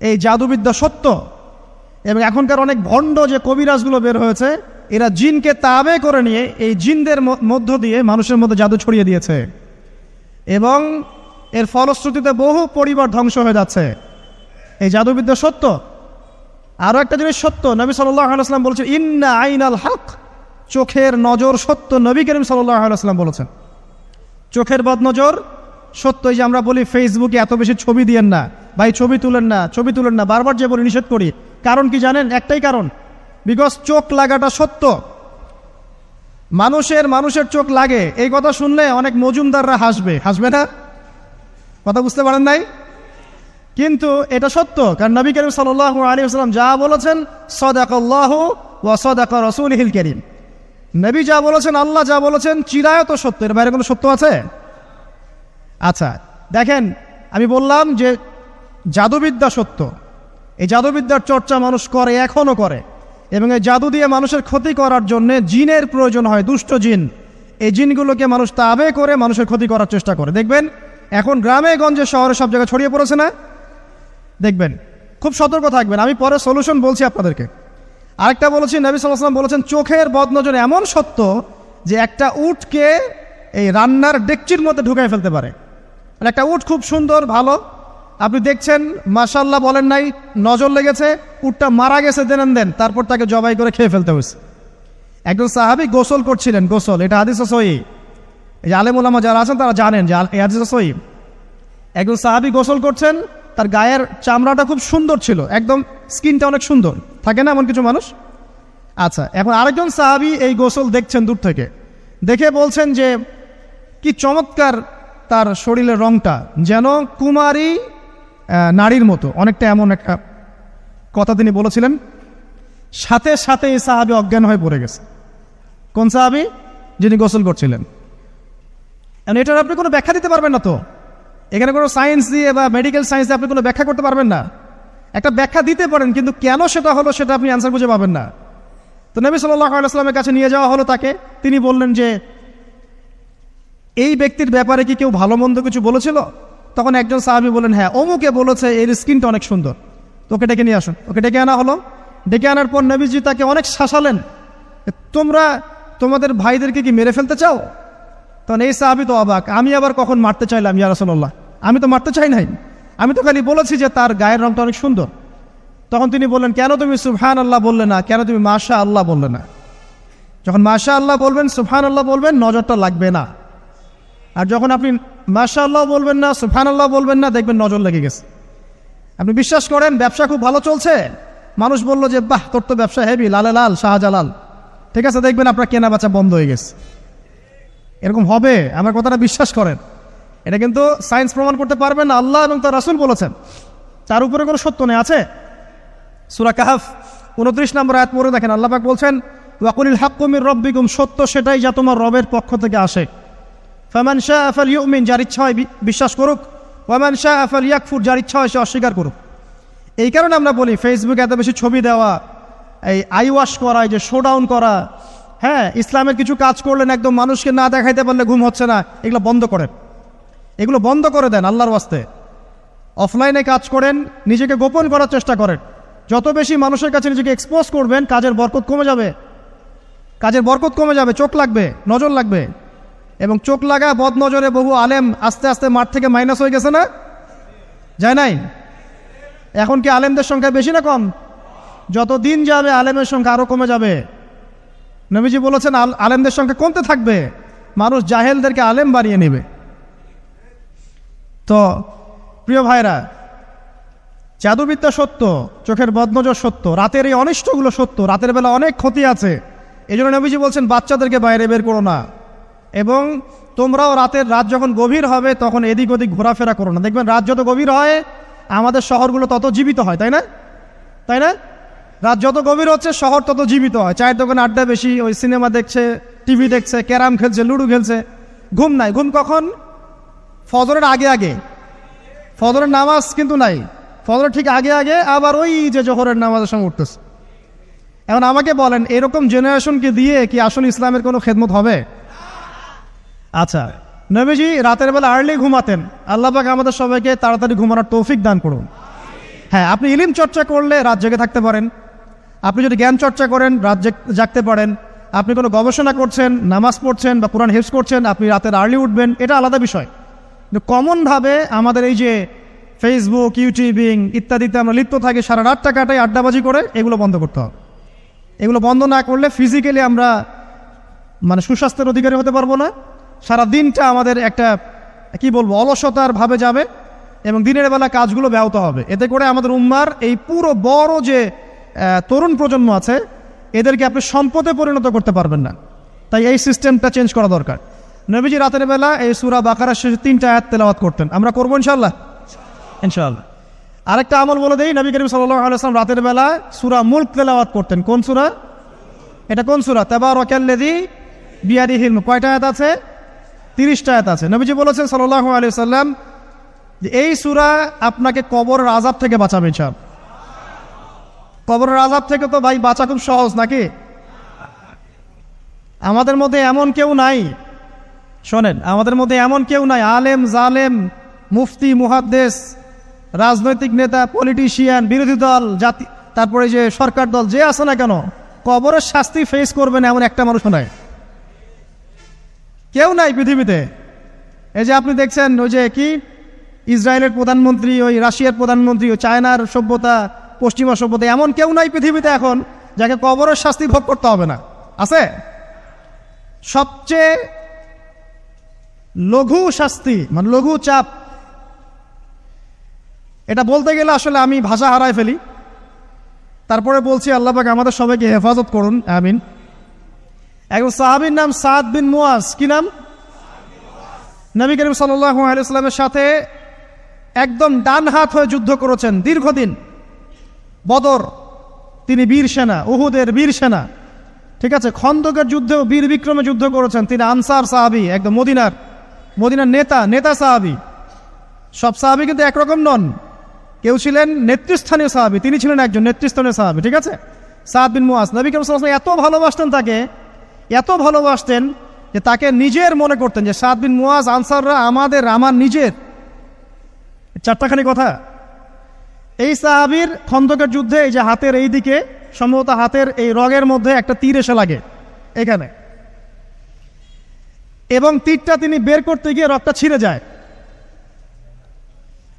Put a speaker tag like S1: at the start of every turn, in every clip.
S1: এই জাদুবিদ্যা সত্য। এবং এখনকার অনেক ভণ্ড যে কবিরাজগুলো বের হয়েছে, এরা জিনকে তাবে করে নিয়ে এই জিনদের মধ্য দিয়ে মানুষের মধ্যে জাদু ছড়িয়ে দিয়েছে, এবং এর ফলশ্রুতিতে বহু পরিবার ধ্বংস হয়ে যাচ্ছে। এই জাদুবিদ্যা সত্য। আরও একটা জিনিস সত্য, নবী সাল্লাল্লাহু আলাইহি ওয়াসাল্লাম বলেছেন ইন্না আইনাল হক, চোখের নজর সত্য। নবী করিম সাল্লাল্লাহু আলাইহি ওয়াসাল্লাম বলেছেন চোখের বদনজর সত্য। এই যে আমরা বলি ফেসবুকে এত বেশি ছবি দিয়েন না ভাই, ছবি তুলেন না, ছবি তুলেন না, বারবার যে বলি নিষেধ করি, কারণ কি জানেন? একটাই কারণ, বিকজ চোখ লাগাটা সত্য। মানুষের চোখ লাগে, এই কথা শুনলে অনেক মজুমদাররা হাসবে না? কথা বুঝতে পারেন নাই? কিন্তু এটা সত্য, কারণ নবী করিম সাল্লাল্লাহু আলাইহি ওয়াসাল্লাম যা বলেছেন সাদাকাল্লাহু ওয়া সাদাকা রাসূলুহুল কারীম, নবী যা বলেছেন, আল্লাহ যা বলেছেন চিরায়ত সত্য, এর বাইরে কোনো সত্য আছে? আচ্ছা দেখেন, আমি বললাম যে জাদুবিদ্যা সত্য। এই জাদুবিদ্যার চর্চা মানুষ করে, এখনও করে, এবং এই জাদু দিয়ে মানুষের ক্ষতি করার জন্য জিনের প্রয়োজন হয়, দুষ্ট জিন। এই জিনগুলোকে মানুষ তাবে করে মানুষের ক্ষতি করার চেষ্টা করে। দেখবেন এখন গ্রামে গঞ্জে শহরে সব জায়গায় ছড়িয়ে পড়েছে না? দেখবেন, খুব সতর্ক থাকবেন। আমি পরে সলিউশন বলছি আপনাদেরকে। আরেকটা বলেছি, নবী সাল্লাল্লাহু আলাইহি ওয়াসাল্লাম বলেছেন চোখের বদনজর এমন সত্য যে একটা উটকে এই রান্নার ডেকচির মধ্যে ঢুকাই ফেলতে পারে। মানে একটা উট খুব সুন্দর ভালো, আপনি দেখছেন মাশাআল্লাহ বলেন নাই, নজর লেগেছে, উটটা মারা গেছে, দেন তারপর তাকে জবাই করে খেয়ে ফেলতে হয়েছে। একজন সাহাবী গোসল করছিলেন, গোসল, এটা হাদিস সহিহ, এই যে আলেম ওলামা যারা আছেন তারা জানেন যে এই হাদিস সহিহ। একজন সাহাবী গোসল করছেন, তার গায়ের চামড়াটা খুব সুন্দর ছিল, একদম স্কিনটা অনেক সুন্দর থাকে না এমন কিছু মানুষ? আচ্ছা, এখন আরেকজন সাহাবী এই গোসল দেখছেন দূর থেকে, দেখে বলছেন যে কি চমৎকার তার শরীরের রংটা, যেন কুমারী নারীর মতো, অনেকটা এমন একটা কথা তিনি বলেছিলেন। সাথে সাথে এই সাহাবী অজ্ঞান হয়ে পড়ে গেছে। কোন সাহাবী? যিনি গোসল করছিলেন। এটার আপনি কোনো ব্যাখ্যা দিতে পারবেন না তো, এখানে কোনো সায়েন্স দিয়ে বা মেডিকেল সায়েন্স দিয়ে আপনি কোনো ব্যাখ্যা করতে পারবেন না। একটা ব্যাখ্যা দিতে পারেন, কিন্তু কেন সেটা হলো সেটা আপনি অ্যান্সার খুঁজে পাবেন না। তো নবী সাল্লাল্লাহু আলাইহি ওয়াসাল্লামের কাছে নিয়ে যাওয়া হলো তাকে। তিনি বললেন যে এই ব্যক্তির ব্যাপারে কি কেউ ভালো মন্দ কিছু বলেছিল? তখন একজন সাহাবী বলেন হ্যাঁ, অমুকে বলেছে এর স্কিনটা অনেক সুন্দর, তো ওকে ডেকে নিয়ে আসুন। ওকে ডেকে আনা হলো। ডেকে আনার পর নবীজি তাকে অনেক শাসালেন, তোমরা তোমাদের ভাইদেরকে কি মেরে ফেলতে চাও? তখন এই সাহাবী তো অবাক, আমি আবার কখন মারতে চাইলাম ইয়া রাসূলুল্লাহ? আমি তো মারতে চাই নাই, আমি তো খালি বলেছি যে তার গায়ের রংটা অনেক সুন্দর। তখন তিনি বললেন কেন তুমি সুবহানাল্লাহ বললে না, কেন তুমি মাশাআল্লাহ বললে না? যখন মাশাআল্লাহ বলবেন, সুবহানাল্লাহ বলবেন, নজরটা লাগবে না। আর যখন আপনি মাশাআল্লাহ বলবেন না, সুবহানাল্লাহ বলবেন না, দেখবেন নজর লেগে গেছে। আপনি বিশ্বাস করেন ব্যবসা খুব ভালো চলছে, মানুষ বলল যে বাহ তোর তো ব্যবসা হেভি, লালে লাল শাহজালাল, ঠিক আছে, দেখবেন আপনার কেনা বেচা বন্ধ হয়ে গেছে। এরকম হবে, আমার কথাটা বিশ্বাস করেন। এটা কিন্তু সায়েন্স প্রমাণ করতে পারবেন না, আল্লাহ এবং তার রাসূল বলেছেন, তার উপরে কোনো সত্য নেই। আছে সূরা কাহফ 29 নম্বর আয়াত পড়ে দেখেন, আল্লাহ পাক বলছেন ওয়াকুলিল হাক্কু মির রাব্বিকুম, সত্য সেটাই যা তোমার রবের পক্ষ থেকে আসে। ফামান শাআ ফালইউমিন, যার ইচ্ছা হয় বিশ্বাস করুক, ওয়ামান শাআ ফালইয়াকফুর, যার ইচ্ছা হয় সে অস্বীকার করুক। এই কারণে আমরা বলি ফেসবুকে এত বেশি ছবি দেওয়া, এই আই ওয়াশ করা, এই যে শোডাউন করা, হ্যাঁ, ইসলামের কিছু কাজ করলেন একদম মানুষকে না দেখাইতে পারলে ঘুম হচ্ছে না, এগুলো বন্ধ করেন, এগুলো বন্ধ করে দেন আল্লাহর ওয়াস্তে। অফলাইনে কাজ করেন, নিজেকে গোপন করার চেষ্টা করেন। যত বেশি মানুষের কাছে নিজেকে এক্সপোজ করবেন, কাজের বরকত কমে যাবে, কাজের বরকত কমে যাবে, চোখ লাগবে, নজর লাগবে। এবং চোখ লাগা বদ নজরে বহু আলেম আস্তে আস্তে মাঠ থেকে মাইনাস হয়ে গেছে না? যায় নাই? এখন কি আলেমদের সংখ্যা বেশি না কম? যত দিন যাবে আলেমের সংখ্যা আরো কমে যাবে। নবীজি বলেছেন আলেমদের সংখ্যা কমতে থাকবে, মানুষ জাহেলদেরকে আলেম বানিয়ে নেবে। তো প্রিয় ভাইরা, জাদুবিদ্যা সত্য, চোখের বদনজর সত্য, রাতের এই অনিষ্টগুলো সত্য, রাতের বেলা অনেক ক্ষতি আছে। এই জন্য নবীজি বলছেন বাচ্চাদেরকে বাইরে বের করো না, এবং তোমরাও রাত যখন গভীর হবে তখন এদিক ওদিক ঘোরাফেরা করো না। দেখবেন রাত যত গভীর হয় আমাদের শহরগুলো তত জীবিত হয়, তাই না? তাই না? রাত যত গভীর হচ্ছে শহর তত জীবিত হয়। চায়ের দোকানে আড্ডা বেশি, ওই সিনেমা দেখছে, টিভি দেখছে, ক্যারাম খেলছে, লুডো খেলছে, ঘুম নাই। ঘুম কখন? ফজরের আগে আগে। ফজরের নামাজ কিন্তু নাই, ফজরের ঠিক আগে আগে, আবার ওই যে জোহরের নামাজের সঙ্গে উঠতেছে। এখন আমাকে বলেন এরকম জেনারেশনকে দিয়ে কি আসলে ইসলামের কোনো খেদমত হবে? আচ্ছা, নবীজি রাতের বেলা আর্লি ঘুমাতেন, আল্লাহ পাক আমাদের সবাইকে তাড়াতাড়ি ঘুমানোর তৌফিক দান করুন। হ্যাঁ, আপনি ইলম চর্চা করলে রাত জেগে থাকতে পারেন, আপনি যদি জ্ঞান চর্চা করেন রাত জাগতে পারেন, আপনি কোনো গবেষণা করছেন, নামাজ পড়ছেন বা কোরআন হিফজ করছেন, আপনি রাতের আর্লি উঠবেন, এটা আলাদা বিষয়। কিন্তু কমনভাবে আমাদের এই যে ফেসবুক, ইউটিউবিং ইত্যাদিতে আমরা লিপ্ত থাকি, সারা রাতটা কাটাই আড্ডাবাজি করে, এগুলো বন্ধ করতে হবে। এগুলো বন্ধ না করলে ফিজিক্যালি আমরা মানে সুস্বাস্থ্যের অধিকারী হতে পারবো না। সারা দিনটা আমাদের একটা কি বলবো অলসতার ভাবে যাবে এবং দিনের বেলা কাজগুলো ব্যাহত হবে। এতে করে আমাদের উম্মার এই পুরো বড় যে তরুণ প্রজন্ম আছে এদেরকে আপনি সম্পদে পরিণত করতে পারবেন না। তাই এই সিস্টেমটা চেঞ্জ করা দরকার। নবীজি রাতের বেলা এই সূরা বাকারার শেষে 3টা আয়াত তেলাওয়াত করতেন। আমরা করবো ইনশাআল্লাহ। ইনশাআল্লাহ। আরেকটা আমল বলে দেই, নবী করিম সাল্লাল্লাহু আলাইহি ওয়াসাল্লাম রাতের বেলা সূরা মুলক তেলাওয়াত করতেন। কোন সূরা? এটা কোন সূরা? তাবারাকাল্লাযী বিয়াদিহিল মুলক। কয়টা আয়াত আছে? 30টা আয়াত আছে। নবীজি বলেছেন সাল্লাল্লাহু আলাইহি ওয়াসাল্লাম যে এই সূরা আপনাকে কবরের আযাব থেকে বাঁচাবে ইনশাআল্লাহ। কবরের আযাব থেকে তো ভাই বাঁচা খুব সহজ নাকি? আমাদের মধ্যে এমন কেউ নাই, শোনেন, আমাদের মধ্যে এমন কেউ নাই আলেম জালেম মুফতি মুহাদ্দিস রাজনৈতিক নেতা পলিটিশিয়ান বিরোধী দল জাতি তারপরে যে সরকার দল যে আছে না কেন কবরের শাস্তি ফেস করবেন এমন একটা মানুষ নাই, কেউ নাই পৃথিবীতে। এই যে আপনি দেখছেন ওই যে কি ইসরায়েলের প্রধানমন্ত্রী, ওই রাশিয়ার প্রধানমন্ত্রী, ওই চায়নার সভ্যতা, পশ্চিমা সভ্যতা, এমন কেউ নাই পৃথিবীতে এখন যাকে কবরের শাস্তি ভোগ করতে হবে না। আছে? সবচেয়ে লঘু শাস্তি মানে লঘু চাপ, এটা বলতে গেলে আসলে আমি ভাষা হারায় ফেলি। তারপরে বলছি আল্লাহ পাক আমাদের সবাইকে হেফাজত করুন, আমিন। একজন সাহাবীর নাম সাদ বিন মুয়াজ। কি নাম? নবী করিম সাল্লাল্লাহু আলাইহি ওয়াসাল্লামের সাথে একদম ডান হাত হয়ে যুদ্ধ করেছেন দীর্ঘদিন। বদর তিনি বীর সেনা, উহুদের বীর সেনা, ঠিক আছে। খন্দকের যুদ্ধেও বীর বিক্রমে যুদ্ধ করেছেন। তিনি আনসার সাহাবী, একদম মদিনার নেতা সাহাবী। সব সাহাবী কিন্তু একরকম নন, কেউ ছিলেন নেতৃস্থানীয় সাহাবী, তিনি ছিলেন একজন নেতৃস্থানীয় সাহাবী, ঠিক আছে। সাদ বিন মুয়াজ নবী করিম সাল্লাল্লাহু আলাইহি ওয়াসাল্লাম এত ভালোবাসতেন, তাকে এত ভালোবাসতেন যে তাকে নিজের মনে করতেন যে সাদ বিন মুয়াজ আনসাররা আমার নিজের। চারটাখানি কথা। এই সাহাবীর খন্দকের যুদ্ধে এই যে হাতের এই দিকে সম্ভবত হাতের এই রগের মধ্যে একটা তীর এসে লাগে এখানে, এবং তীরটা তিনি বের করতে গিয়ে রক্তটা ছিঁড়ে যায়।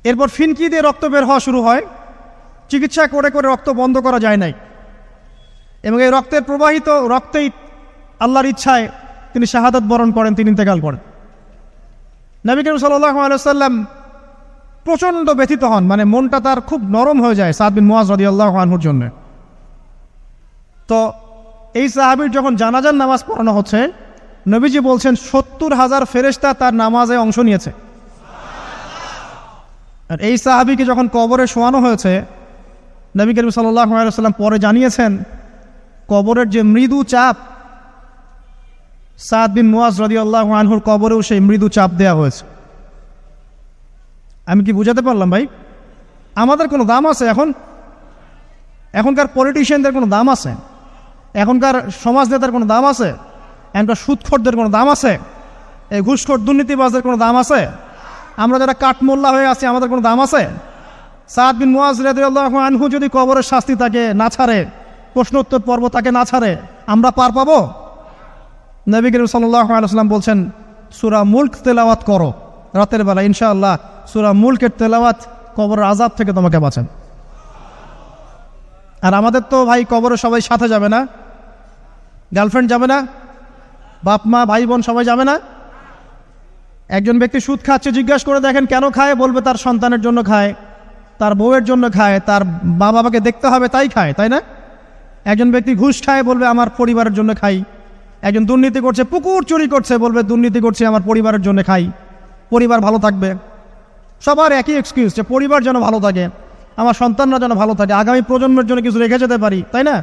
S1: এরপর ফিনকি দিয়ে রক্ত বের হওয়া শুরু হয়। চিকিৎসা করে করে রক্ত বন্ধ করা যায় নাই, এবং এই রক্তের প্রবাহিত রক্তেই আল্লাহর ইচ্ছায় তিনি শাহাদাত বরণ করেন, তিনি ইন্তেকাল করেন। নবী করিম সাল্লাল্লাহু আলাইহি ওয়াসাল্লাম প্রচণ্ড ব্যথিত হন, মানে মনটা তার খুব নরম হয়ে যায় সাদ বিন মুয়াজ রাদিয়াল্লাহু আনহুর জন্য। তো এই সাহাবীর যখন জানাজার নামাজ পড়ানো হচ্ছে, নবীজি বলছেন 70,000 ফেরেশতা তার নামাজে অংশ নিয়েছে। আর এই সাহাবীকে যখন কবরে শোয়ানো হয়েছে, নবী করিম সাল্লাল্লাহু আলাইহি ওয়াসাল্লাম পরে জানিয়েছেন কবরের যে মৃদু চাপ, সাদ বিন মুয়াজ রাদিয়াল্লাহু আনহুর কবরেও সেই মৃদু চাপ দেওয়া হয়েছে। আমি কি বুঝাতে পারলাম ভাই? আমাদের কোনো দাম আছে এখনকার পলিটিশিয়ানদের কোনো দাম আছে? এখনকার সমাজ নেতার কোনো দাম আছে? এখনকার সুদখোরদের কোনো দাম আছে? এই ঘুষখোর দুর্নীতিবাজদের কোনো দাম আছে? আমরা যারা কাঠমোল্লা হয়ে আছি আমাদের কোনো দাম আছে? সাদ বিন মুয়াজ রাদিয়াল্লাহু আনহু যদি কবরের শাস্তি তাকে না ছাড়ে, প্রশ্নোত্তর পর্ব তাকে না ছাড়ে, আমরা পার পাবো? নবী করিম সাল্লাল্লাহু আলাইহি ওয়াসাল্লাম বলছেন সূরা মুলক তেলাওয়াত করো রাতের বেলা, ইনশাআল্লাহ সূরা মুলকের তেলাওয়াত কবরের আযাব থেকে তোমাকে বাঁচান। আর আমাদের তো ভাই কবরে সবাই সাথে যাবে না, গার্লফ্রেন্ড যাবে না, বাপ মা ভাই বোন সবাই যাবে না। একজন ব্যক্তি সুদ খাচ্ছে, জিজ্ঞাসা করে দেখেন কেন খায়, বলবে তার সন্তানের জন্য খায়, তার বউয়ের জন্য খায়, তার মা বাবাকে দেখতে হবে তাই খায়, তাই না? একজন ব্যক্তি ঘুষ খায়, বলবে আমার পরিবারের জন্য খাই। একজন দুর্নীতি করছে, পুকুর চুরি করছে, বলবে দুর্নীতি করছে আমার পরিবারের জন্য খাই, পরিবার ভালো থাকবে। সবার একই এক্সকিউজ যে পরিবার যেন ভালো থাকে, আমার সন্তানরা যেন ভালো থাকে, আগামী প্রজন্মের জন্য কিছু রেখে যেতে পারি, তাই না?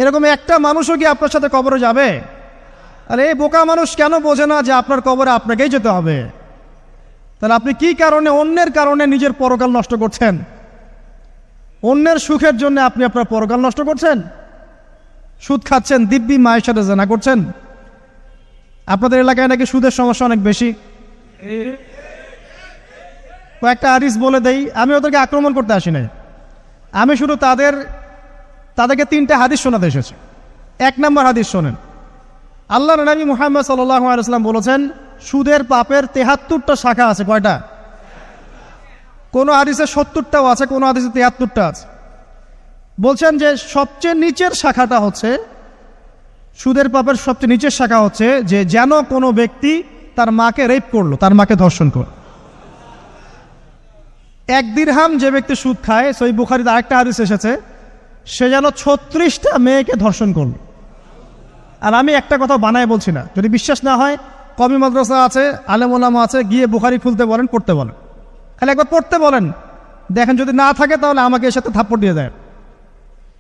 S1: এরকম একটা মানুষও কি আপনার সাথে কবরে যাবে? আরে এই বোকা মানুষ কেন বোঝে না যে আপনার কবরে আপনাকেই যেতে হবে? তাহলে আপনি কি কারণে অন্যের কারণে নিজের পরকাল নষ্ট করছেন? অন্যের সুখের জন্য আপনি আপনার পরকাল নষ্ট করছেন। সুদ খাচ্ছেন, দিব্যি মায়ের সাথে জেনা করছেন। আপনাদের এলাকায় নাকি সুদের সমস্যা অনেক বেশি। কয়েকটা হাদিস বলে দেই, আমি ওদেরকে আক্রমণ করতে আসি নাই, আমি শুধু তাদেরকে 3টা হাদিস শোনাতে এসেছি। 1 নম্বর হাদিস শোনেন। আল্লাহর নবী মুহাম্মদ সাল্লাল্লাহু আলাইহি ওয়াসাল্লাম বলেছেন, সুদের পাপের 73টা শাখা আছে। কয়টা? কোন হাদিসে 70টাও আছে, কোন হাদিসে 73টা আছে। বলছেন যে সবচেয়ে নিচের শাখাটা হচ্ছে, সুদের পাপের সবচেয়ে নিচের শাখা হচ্ছে যে যেন কোনো ব্যক্তি তার মাকে রেপ করলো, তার মাকে ধর্ষণ করলো। 1 দিরহাম যে ব্যক্তি সুদ খায়, সহিহ বুখারীতে আরেকটা হাদিস এসেছে, সে যেন 36টা মেয়েকে ধর্ষণ করলো। আর আমি একটা কথা বানায় বলছি না, যদি বিশ্বাস না হয় কওমি মাদ্রাসা আছে, আলেম ওলামা আছে, গিয়ে বুখারী খুলতে বলেন, পড়তে বলেন, খালি একবার পড়তে বলেন, দেখেন যদি না থাকে তাহলে আমাকে এর সাথে থাপ্পড় দিয়ে দেয়।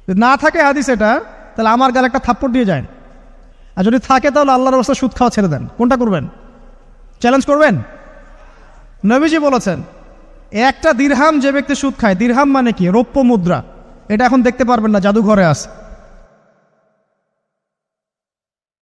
S1: যদি না থাকে হাদিস এটা, তাহলে আমার গালে একটা থাপ্পড় দিয়ে যায়। আর যদি থাকে তাহলে আল্লাহর রাস্তায় সুদ খাওয়া ছেড়ে দেন। কোনটা করবেন? চ্যালেঞ্জ করবেন? নবীজি বলেছেন, 1টা দিরহাম যে ব্যক্তি সুদ খায়, দিরহাম মানে কি? রৌপ্য মুদ্রা। এটা এখন দেখতে পারবেন না, জাদুঘরে আছে।